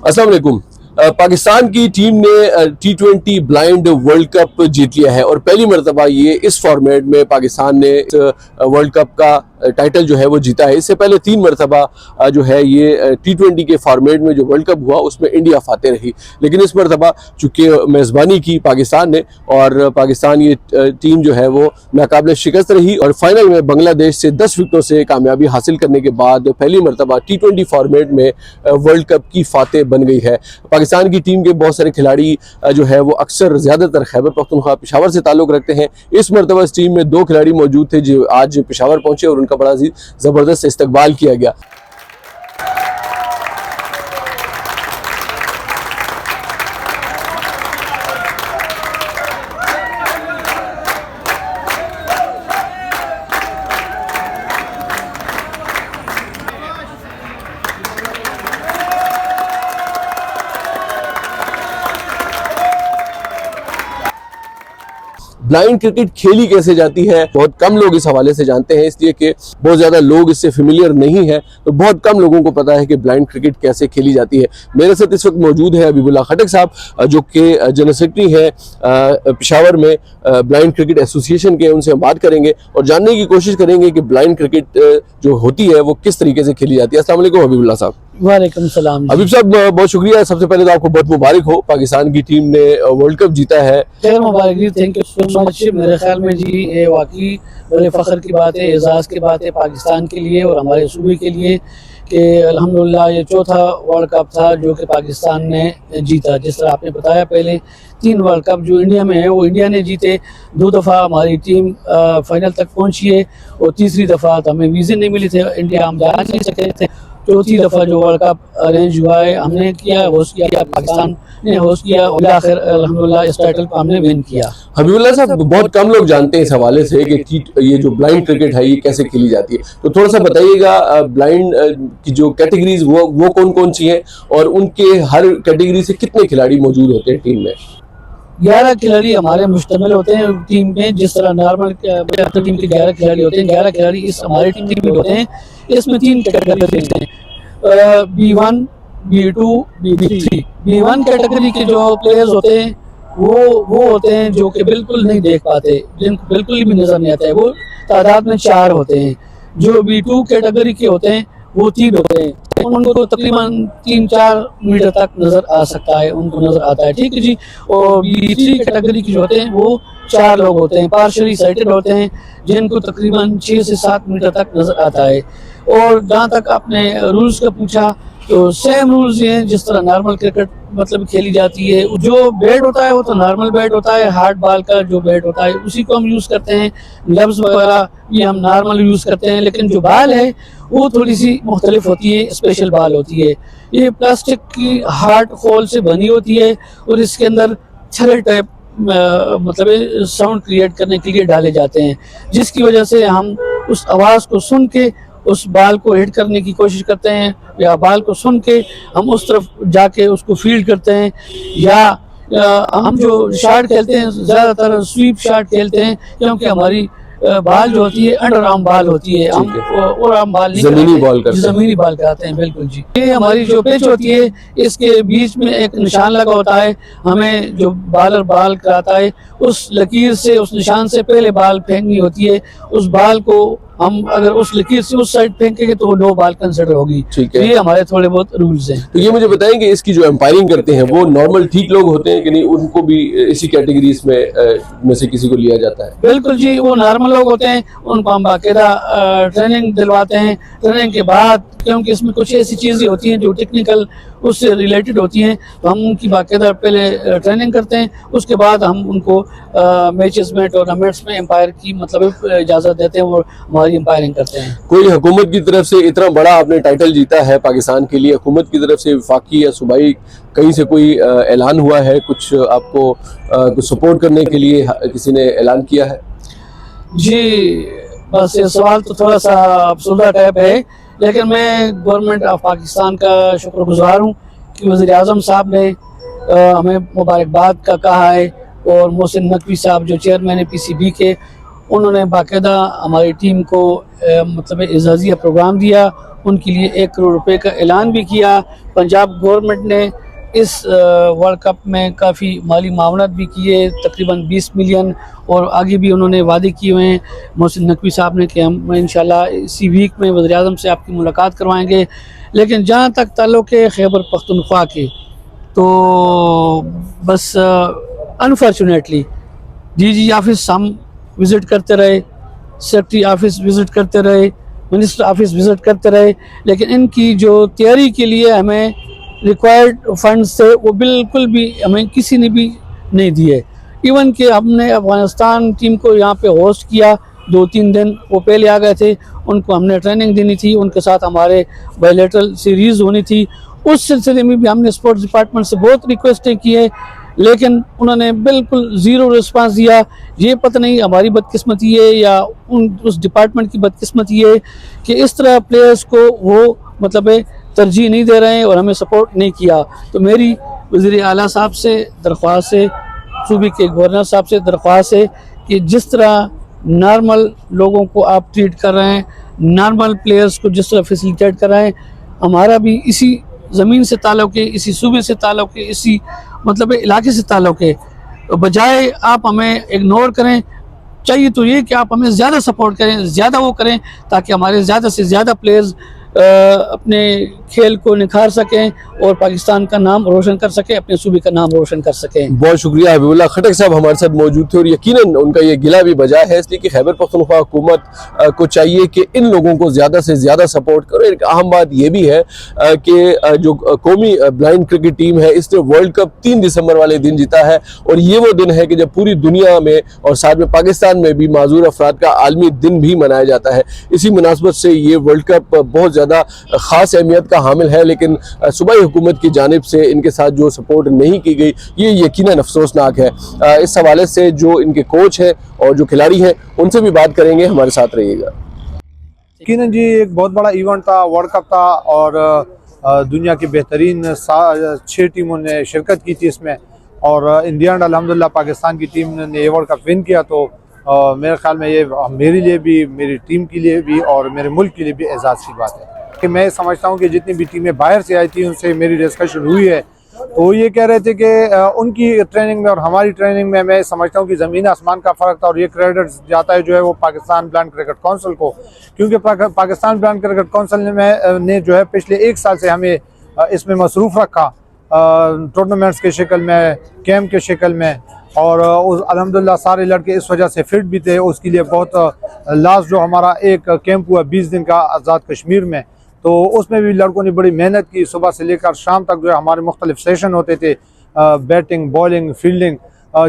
अस्सलाम वालेकुम। पाकिस्तान की टीम ने T20 ब्लाइंड वर्ल्ड कप जीत लिया है और पहली मरतबा ये इस फॉर्मेट में पाकिस्तान ने वर्ल्ड कप का टाइटल जो है वो जीता है। इससे पहले 3 मरतबा जो है ये T20 के फॉर्मेट में जो वर्ल्ड कप हुआ उसमें इंडिया फाते रही, लेकिन इस मरतबा चूँकि मेज़बानी की पाकिस्तान ने और पाकिस्तान ये टीम जो है वो नाकाबिल शिकस्त रही और फाइनल में बांग्लादेश से 10 विकेटों से कामयाबी हासिल करने के बाद पहली मरतबा T20 फॉर्मेट में वर्ल्ड कप की फाते बन गई है। पाकिस्तान की टीम के बहुत सारे खिलाड़ी जो है वो अक्सर ज़्यादातर खैबर पख्तूनख्वा पेशावर से ताल्लुक़ रखते हैं। इस मरतबा इस टीम में 2 खिलाड़ी मौजूद थे जो आज पेशावर पहुंचे और उनका बड़ा ज़बरदस्त इस्तकबाल किया गया। ब्लाइंड क्रिकेट खेली कैसे जाती है बहुत कम लोग इस हवाले से जानते हैं, इसलिए कि बहुत ज़्यादा लोग इससे फेमिलियर नहीं है, तो बहुत कम लोगों को पता है कि ब्लाइंड क्रिकेट कैसे खेली जाती है। मेरे साथ इस वक्त मौजूद है हबीबुल्लाह खटक साहब जो कि जनरल सेक्रेटरी है पेशावर में ब्लाइंड क्रिकेट एसोसिएशन के। उनसे हम बात करेंगे और जानने की कोशिश करेंगे कि ब्लाइंड क्रिकेट जो होती है वो किस तरीके से खेली जाती है। अस्सलाम वालेकुम हबीबुल्लाह साहब। वालेकुम सलाम। हबीब साहब बहुत शुक्रिया, सबसे पहले तो आपको बहुत मुबारक हो, पाकिस्तान की टीम ने वर्ल्ड कप जीता है। खैर मुबारक जी, थैंक यू सो मच। मेरे ख्याल में जी ये वाकई बड़े फ़ख्र की बात है, एजाज़ की बात है पाकिस्तान के लिए और हमारे सूबे के लिए कि अल्हम्दुलिल्लाह ये चौथा वर्ल्ड कप था जो कि पाकिस्तान ने जीता। जिस तरह आपने बताया पहले 3 वर्ल्ड कप जो इंडिया में है वो इंडिया ने जीते, 2 दफ़ा हमारी टीम फाइनल तक पहुंची है और तीसरी दफ़ा तो हमें वीज़े नहीं मिले थे, इंडिया हम जा नहीं सके थे। चौथी दफ़ा जो वर्ल्ड कप अरेंज हुआ है हमने किया, होस्ट किया, पाकिस्तान ने होस्ट किया और आखिर अल्हम्दुलिल्लाह इस टाइटल को हमने विन किया। हबीबुल्लाह साहब बहुत कम लोग जानते हैं इस हवाले से कि ये जो ब्लाइंड क्रिकेट है ये कैसे खेली जाती है, तो थोड़ा सा बताइएगा ब्लाइंड की जो कैटेगरीज वो कौन कौन सी हैं और उनके हर कैटेगरी से कितने खिलाड़ी मौजूद होते हैं टीम में। 11 खिलाड़ी हमारे मुश्तमिल होते हैं टीम में, जिस तरह नॉर्मल टीम के 11 खिलाड़ी होते हैं, 11 खिलाड़ी इस हमारी टीम में होते हैं। इसमें 3 कैटेगरी हैं, B1, B2, B3। B1 category के जो प्लेयर्स होते हैं वो होते हैं जो कि बिल्कुल नहीं देख पाते, जिनको बिल्कुल भी नज़र नहीं आता है, वो तादाद में 4 होते हैं। जो B2 कैटेगरी के होते हैं वो 3 होते हैं, उनको तकरीबन 3-4 मीटर तक नज़र आ सकता है, उनको नज़र आता है, ठीक है जी। और B3 कैटेगरी के जो होते हैं वो 4 लोग होते हैं, पार्शली साइटेड होते हैं, जिनको तकरीबन 6 से 7 मीटर तक नज़र आता है। और जहाँ तक आपने रूल्स का पूछा तो सेम रूल्स ये हैं जिस तरह नॉर्मल क्रिकेट मतलब खेली जाती है। जो बैट होता है वो तो नॉर्मल बैट होता है, हार्ड बॉल का जो बैट होता है उसी को हम यूज़ करते हैं, ग्लव्स वगैरह ये हम नॉर्मल यूज़ करते हैं। लेकिन जो बॉल है वो थोड़ी सी मुख्तलिफ होती है, स्पेशल बॉल होती है। ये प्लास्टिक की हार्ड खोल से बनी होती है और इसके अंदर छर्रे टाइप मतलब साउंड क्रिएट करने के लिए डाले जाते हैं, जिसकी वजह से हम उस आवाज़ को सुन के उस बाल को हिट करने की कोशिश करते हैं या बाल को सुन के हम उस तरफ जाके उसको फील्ड करते हैं। या हम जो शॉट खेलते हैं ज़्यादातर स्वीप शॉट खेलते हैं, क्योंकि हमारी बाल जो होती है अंडर आर्म बाल होती है, हम और आर्म बाल नहीं ज़मीनी बाल कराते हैं। बिल्कुल जी। ये हमारी जो पिच होती है इसके बीच में एक निशान लगा होता है, हमें जो बॉलर बाल कराता है उस लकीर से, उस निशान से पहले बाल फेंकनी होती है। उस बाल को हम अगर उस लकीर से उस साइड फेंकेंगे तो नो बॉल कंसिडर होगी। ठीक है, ये हमारे थोड़े बहुत रूल्स हैं। तो ये मुझे बताएंगे इसकी जो एम्पायरिंग करते हैं वो नॉर्मल ठीक लोग होते हैं कि नहीं, उनको भी इसी कैटेगरीज में से किसी को लिया जाता है? बिल्कुल जी, वो नॉर्मल लोग होते हैं, उनको हम बाकायदा ट्रेनिंग दिलवाते हैं। ट्रेनिंग के बाद क्योंकि इसमें कुछ ऐसी चीज़ें होती हैं जो टेक्निकल उससे रिलेटेड होती हैं, तो हम उनकी बाकायदा पहले ट्रेनिंग करते हैं, उसके बाद हम उनको मैचेस में, टूर्नामेंट्स में एम्पायर की मतलब इजाज़त देते हैं और हमारी एम्पायरिंग करते हैं। कोई हुकूमत की तरफ से इतना बड़ा आपने टाइटल जीता है पाकिस्तान के लिए, हुकूमत की तरफ से वफाकी या सूबाई कहीं से कोई ऐलान हुआ है, कुछ आपको कुछ सपोर्ट करने के लिए किसी ने ऐलान किया है? जी बस ये सवाल तो थोड़ा सा अफसुदा टाइप है, लेकिन मैं गवर्नमेंट ऑफ पाकिस्तान का शुक्रगुजार हूँ कि वज़ीर आज़म साहब ने हमें मुबारकबाद का कहा है और मोहसिन नकवी साहब जो चेयरमैन है PCB के, उन्होंने बाकायदा हमारी टीम को मतलब एजाज़िया प्रोग्राम दिया उनके लिए 1 करोड़ रुपए का ऐलान भी किया। पंजाब गवर्नमेंट ने इस वर्ल्ड कप में काफ़ी माली मावनत भी किए, तकरीबन 20 मिलियन, और आगे भी उन्होंने वादे किए हुए हैं मोहसिन नकवी साहब ने कि हम इंशाल्लाह इसी वीक में वज़ीर आज़म से आपकी मुलाकात करवाएंगे। लेकिन जहाँ तक ताल्लुक़ है खैबर पख्तूनख्वा के, तो बस अनफॉर्चुनेटली डीजी ऑफिस हम विज़िट करते रहे, सेक्रेटरी ऑफिस विज़िट करते रहे, मिनिस्टर ऑफिस विज़िट करते रहे, लेकिन इनकी जो तैयारी के लिए हमें रिक्वायर्ड फंड्स थे वो बिल्कुल भी हमें किसी ने भी नहीं दिए। इवन कि हमने अफ़गानिस्तान टीम को यहाँ पे होस्ट किया 2-3 दिन, वो पहले आ गए थे, उनको हमने ट्रेनिंग देनी थी, उनके साथ हमारे बायलैटरल सीरीज़ होनी थी। उस सिलसिले में भी हमने स्पोर्ट्स डिपार्टमेंट से बहुत रिक्वेस्टें की है, लेकिन उन्होंने बिल्कुल ज़ीरो रिस्पांस दिया। ये पता नहीं हमारी बदकिस्मती है या उस डिपार्टमेंट की बदकिस्मती है कि इस तरह प्लेयर्स को वो मतलब तरजीह नहीं दे रहे हैं और हमें सपोर्ट नहीं किया। तो मेरी वज़ीर आला साहब से दरख्वास्त है, सूबे के गवर्नर साहब से दरख्वास्त है कि जिस तरह नॉर्मल लोगों को आप ट्रीट कर रहे हैं, नॉर्मल प्लेयर्स को जिस तरह फैसिलिटेट कर रहे हैं, हमारा भी इसी ज़मीन से ताल्लुक़ है, इसी सूबे से ताल्लुक़ है, इसी मतलब इलाके से ताल्लुक़ है। बजाय आप हमें इग्नोर करें, चाहिए तो ये कि आप हमें ज़्यादा सपोर्ट करें, ज़्यादा वो करें, ताकि हमारे ज़्यादा से ज़्यादा प्लेयर्स अपने खेल को निखार सकें और पाकिस्तान का नाम रोशन कर सकें, अपने सूबे का नाम रोशन कर सकें। बहुत शुक्रिया हबीबुल्लाह खटक साहब हमारे साथ मौजूद थे, और यकीनन उनका ये गिला भी बजा है, इसलिए कि खैबर पख्तूनख्वा हुकूमत को चाहिए कि इन लोगों को ज़्यादा से ज़्यादा सपोर्ट करो। एक अहम बात ये भी है कि जो कौमी ब्लाइंड क्रिकेट टीम है इसने वर्ल्ड कप 3 दिसंबर वाले दिन जीता है, और ये वो दिन है कि जब पूरी दुनिया में और साथ में पाकिस्तान में भी माजूर अफराद का आलमी दिन भी मनाया जाता है। इसी मुनासबत से ये वर्ल्ड कप बहुत ज़्यादा ख़ास अहमियत का हामिल है, लेकिन सूबाई हुकूमत की जानिब से इनके साथ जो सपोर्ट नहीं की गई ये यकीनन अफसोसनाक है। इस हवाले से जो इनके कोच हैं और जो खिलाड़ी हैं उनसे भी बात करेंगे, हमारे साथ रहिएगा। यकीनन जी एक बहुत बड़ा इवेंट था, वर्ल्ड कप था, और दुनिया की बेहतरीन 6 टीमों ने शिरकत की थी इसमें, और इंडिया एंड अल्हम्दुलिल्लाह पाकिस्तान की टीम ने ये वर्ल्ड कप विन किया। तो मेरे ख्याल में ये मेरे लिए भी, मेरी टीम के लिए भी और मेरे मुल्क के लिए भी एजाज़ की बात है कि मैं समझता हूँ कि जितनी भी टीमें बाहर से आई थी उनसे मेरी डिस्कशन हुई है, तो ये कह रहे थे कि उनकी ट्रेनिंग में और हमारी ट्रेनिंग में मैं समझता हूँ कि ज़मीन आसमान का फ़र्क था, और ये क्रेडिट जाता है जो है वो पाकिस्तान ब्लाइंड क्रिकेट काउंसिल को, क्योंकि पाकिस्तान ब्लाइंड क्रिकेट काउंसिल ने जो है पिछले 1 साल से हमें इसमें मसरूफ़ रखा, टूर्नामेंट्स के शक्ल में, कैंप के शक्ल में, और अल्हम्दुलिल्लाह सारे लड़के इस वजह से फिट भी थे। उसके लिए बहुत लास्ट जो हमारा एक कैंप हुआ 20 दिन का आज़ाद कश्मीर में, तो उसमें भी लड़कों ने बड़ी मेहनत की, सुबह से लेकर शाम तक जो है हमारे मुख्तलिफ सेशन होते थे, बैटिंग, बॉलिंग, फील्डिंग,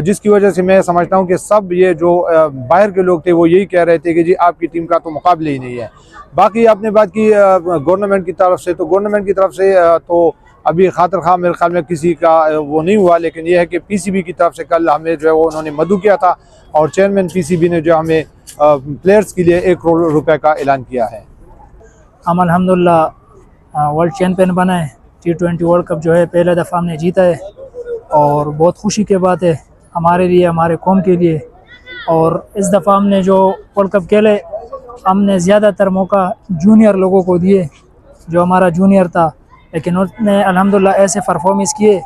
जिसकी वजह से मैं समझता हूँ कि सब ये जो बाहर के लोग थे वो यही कह रहे थे कि जी आपकी टीम का तो मुकाबले ही नहीं है। बाकी आपने बात की गवर्नमेंट की तरफ से, तो गवर्नमेंट की तरफ से तो अभी खातिर खा मेरे ख्याल में किसी का वो नहीं हुआ, लेकिन यह है कि पीसीबी की तरफ से कल हमें जो है वो उन्होंने मदू किया था, और चेयरमैन पीसीबी ने जो हमें प्लेयर्स के लिए 1 करोड़ रुपए का ऐलान किया है। हम अल्हम्दुलिल्लाह वर्ल्ड चैम्पियन बना है। T20 वर्ल्ड कप जो है पहला दफ़ा हमने जीता है, और बहुत खुशी की बात है हमारे लिए, हमारे कौम के लिए। और इस दफ़ा हमने जो वर्ल्ड कप खेले, हमने ज़्यादातर मौका जूनियर लोगों को दिए, जो हमारा जूनियर था, लेकिन उसने अल्हम्दुलिल्लाह ऐसे परफॉर्मेंस किए,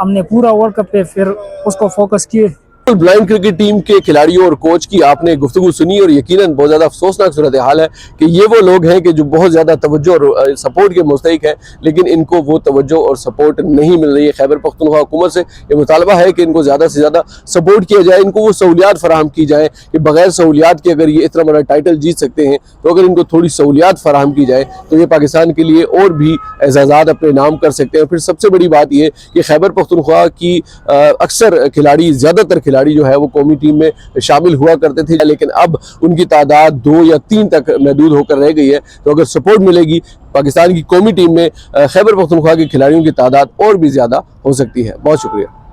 हमने पूरा वर्ल्ड कप पे फिर उसको फोकस किए। ब्लाइंड क्रिकेट टीम के खिलाड़ियों और कोच की आपने गुफ्तगू सुनी, और यकीनन बहुत ज़्यादा अफसोसनाक सूरत हाल है कि ये वो लोग हैं कि जो बहुत ज़्यादा तवज्जो और सपोर्ट के मुस्तहिक है, लेकिन इनको वो तवज्जो और सपोर्ट नहीं मिल रही है। खैबर पख्तूनख्वा हुकूमत से ये मुतालबा है कि इनको ज़्यादा से ज़्यादा सपोर्ट किया जाए, इनको वो सहूलियात फराहम की जाए कि बगैर सहूलियात के अगर ये इतना बड़ा टाइटल जीत सकते हैं, तो अगर इनको थोड़ी सहूलियात फराहम की जाए तो ये पाकिस्तान के लिए और भी एजाज़ात अपने नाम कर सकते हैं। फिर सबसे बड़ी बात ये कि खैबर पख्तूनख्वा की अक्सर खिलाड़ी, ज़्यादातर खिलाड़ी जो है वो कौमी टीम में शामिल हुआ करते थे, लेकिन अब उनकी तादाद 2 या 3 तक महदूद होकर रह गई है। तो अगर सपोर्ट मिलेगी पाकिस्तान की कौमी टीम में, खैबर पख्तूनख्वा के खिलाड़ियों की तादाद और भी ज़्यादा हो सकती है। बहुत शुक्रिया।